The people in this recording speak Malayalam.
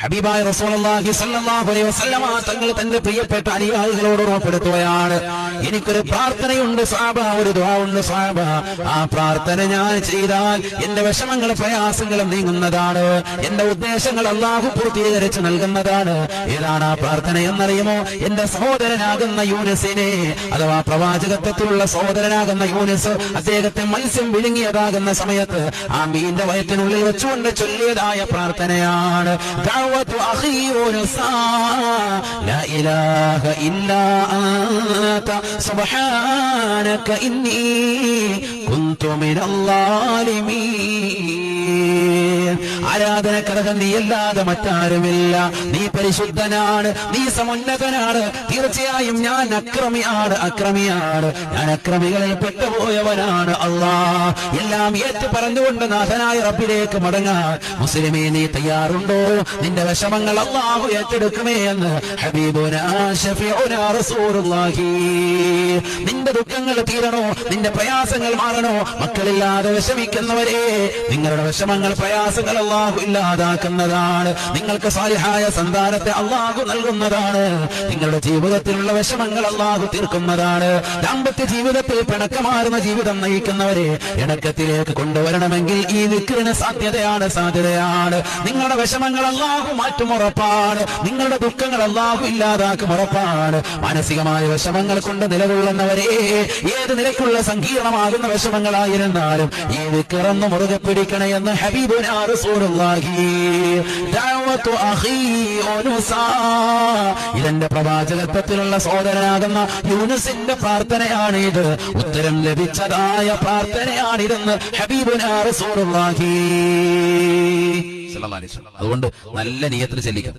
ഹബീബായ റസൂലുള്ളാഹി സ്വല്ലല്ലാഹു അലൈഹി വസല്ലമ തങ്ങൾ തന്റെ പ്രിയപ്പെട്ട അനുയായികളോട് ഓർമ്മപ്പെടുത്തുകയാണ്, എനിക്കൊരു പ്രാർത്ഥനയുണ്ട് സ്വഹാബ, ഒരു ദുആ ഉണ്ട് സ്വഹാബ. ആ പ്രാർത്ഥന ഞാൻ ചെയ്താൽ എന്റെ വിഷമങ്ങളും പ്രയാസങ്ങളും നീങ്ങുന്നതാണ്, എന്റെ ഉദ്ദേശങ്ങൾ അല്ലാഹു പൂർത്തീകരിച്ച് നൽകുന്നതാണ്. ഏതാണ് ആ പ്രാർത്ഥന എന്നറിയുമോ? എന്റെ സഹോദരനാകുന്ന യൂനുസിനെ, അഥവാ പ്രവാചകത്വത്തിലുള്ള സഹോദരനാകുന്ന യൂനുസ് അദ്ദേഹത്തെ മത്സ്യം വിഴുങ്ങിയതാകുന്ന സമയത്ത് ആ മീനിന്റെ വയറ്റിനുള്ളിൽ വെച്ചുകൊണ്ട് ചൊല്ലിയതായ പ്രാർത്ഥനയാണ് أخي يونس لا إله إلا أنت سبحانك إني كنت من الظالمين. ആരാധനക്കർഹൻ നീയല്ലാതെ മറ്റാരുമില്ല, നീ പരിശുദ്ധനാണ്, നീ സമുന്നതനാണ്, തീർച്ചയായും ഞാൻ അക്രമിയാണ്, ഞാൻ അക്രമികളിൽ പെട്ടുപോയവനാണ്. അല്ലാഹ് എല്ലാം ഏറ്റു പറഞ്ഞുകൊണ്ട് നാഥനായ റബ്ബിലേക്ക് മടങ്ങാൻ മുസ്ലിമേ നീ തയ്യാറുണ്ടോ? നിന്റെ വിഷമങ്ങൾ അല്ലാഹു ഏറ്റെടുക്കുമേ എന്ന് ഹബീബുനാ ശഫീഉനാ റസൂലുള്ളാഹി. നിന്റെ ദുഃഖങ്ങൾ തീരണോ, നിന്റെ പ്രയാസങ്ങൾ മാറണോ? മക്കളില്ലാതെ വിഷമിക്കുന്നവരെ, നിങ്ങളുടെ വിഷമങ്ങൾ പ്രയാസങ്ങൾ അല്ലാഹു ഇല്ലാതാക്കുന്നതാണ്. നിങ്ങൾക്ക് സാലിഹായ സന്താനത്തെ അല്ലാഹു നൽകുന്നതാണ്. നിങ്ങളുടെ ജീവിതത്തിലുള്ള വിഷമങ്ങൾ അല്ലാഹു തീർക്കുന്നതാണ്. ദാമ്പത്യ ജീവിതത്തിൽ പിണക്കമാർന്ന ജീവിതം നയിക്കുന്നവരെ ഇണക്കത്തിലേക്ക് കൊണ്ടുവരണമെങ്കിൽ ഈ ദിക്റിന് സാധ്യതയാണ്. നിങ്ങളുടെ വിഷമങ്ങൾ അല്ലാഹു മാറ്റും ഉറപ്പാണ്, നിങ്ങളുടെ ദുഃഖങ്ങൾ അല്ലാഹു ഇല്ലാതാക്കും ഉറപ്പാണ്. മാനസികമായ വിഷമങ്ങൾ കൊണ്ട് നിലകൊള്ളുന്നവരെ, ഏത് നിലയ്ക്കുള്ള സങ്കീർണമാകുന്ന വിഷമങ്ങളായിരുന്നാലും ഈ ദിക്റൊന്ന് മുറുകെ പിടിക്കണമെന്ന് ഹബീബുനാ റസൂലുള്ളാഹി. ദഅവതു അഖീ യൂനുസ, ഇതെന്റെ പ്രവാചകത്വത്തിലുള്ള സഹോദരനാകുന്ന യൂനുസിന്റെ പ്രാർത്ഥനയാണിത്, ഉത്തരം ലഭിച്ചതായ പ്രാർത്ഥനയാണിതെന്ന് ഹബീബുനാ റസൂലുള്ളാഹി. അതുകൊണ്ട് നല്ല നിയത്തിൽ ചെല്ലിക്കും.